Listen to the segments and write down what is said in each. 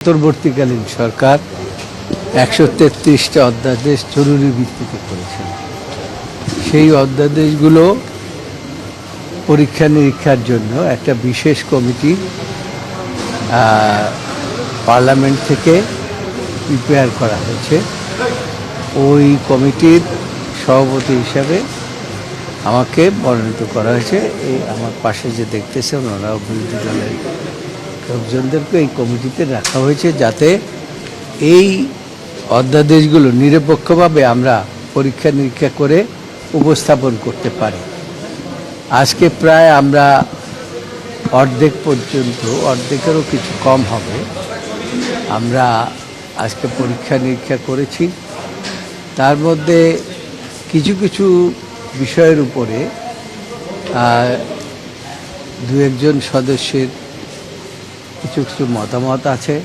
অন্তর্বর্তীকালীন সরকার 133টা অধ্যাদেশ জরুরি ভিত্তিতে করেছেন। সেই অধ্যাদেশগুলো পরীক্ষা নিরীক্ষার জন্য একটা বিশেষ কমিটি পার্লামেন্ট থেকে প্রিপেয়ার করা হয়েছে। ওই কমিটির সভাপতি হিসাবে আমাকে মনোনীত করা হয়েছে। এই আমার পাশে যে দেখতেছে ওনারাও বিরোধী দলের লোকজনদেরকে এই কমিটিতে রাখা হয়েছে, যাতে এই অধ্যাদেশগুলো নিরপেক্ষভাবে আমরা পরীক্ষা নিরীক্ষা করে উপস্থাপন করতে পারি। আজকে প্রায় আমরা অর্ধেক পর্যন্ত, অর্ধেকেরও কিছু কম হবে, আমরা আজকে পরীক্ষা নিরীক্ষা করেছি। তার মধ্যে কিছু কিছু বিষয়ের উপরে দু একজন সদস্যের কিছু কিছু মতামত আছে,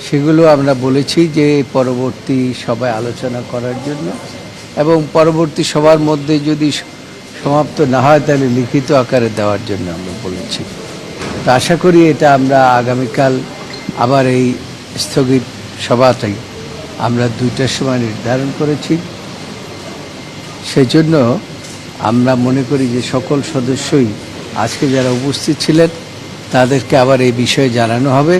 সেগুলো আমরা বলেছি যে পরবর্তী সভায় আলোচনা করার জন্য, এবং পরবর্তী সভার মধ্যে যদি সমাপ্ত না হয় তাহলে লিখিত আকারে দেওয়ার জন্য আমরা বলেছি। তো আশা করি এটা আমরা আগামীকাল আবার এই স্থগিত সভাটাই আমরা 2টার সময় নির্ধারণ করেছি। সেই জন্য আমরা মনে করি যে সকল সদস্যই আজকে যারা উপস্থিত ছিলেন তাদেরকে আবার এই বিষয়ে জানানো হবে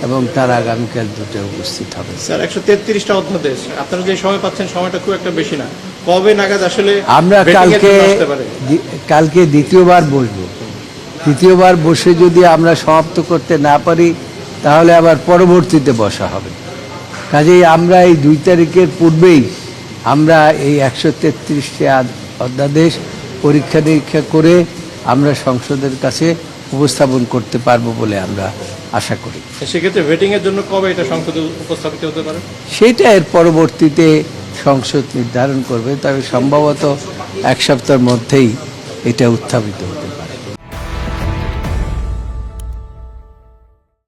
এবং তারা আগামীকাল 2টায় উপস্থিত হবে। স্যার, 133টা অধ্যাদেশ, আপনারা যে সময় পাচ্ছেন সময়টা খুব একটা বেশি না, কবে নাগাদ আসলে আমরা কালকে দ্বিতীয়বার বসবো। দ্বিতীয়বার বসে যদি আমরা সমাপ্ত করতে না পারি তাহলে আবার পরবর্তীতে বসা হবে। কাজেই আমরা এই 2 তারিখের পূর্বেই আমরা এই 133টি অধ্যাদেশ পরীক্ষা নিরীক্ষা করে আমরা সংসদের কাছে উপস্থাপন করতে পারবো বলে আমরা আশা করি। সেক্ষেত্রে ভেটিং এর জন্য কবে এটা সংসদে উপস্থাপিত হতে পারে সেটা এর পরবর্তীতে সংসদ নির্ধারণ করবে, তবে সম্ভবত 1 সপ্তাহের মধ্যেই এটা উত্থাপিত হবে।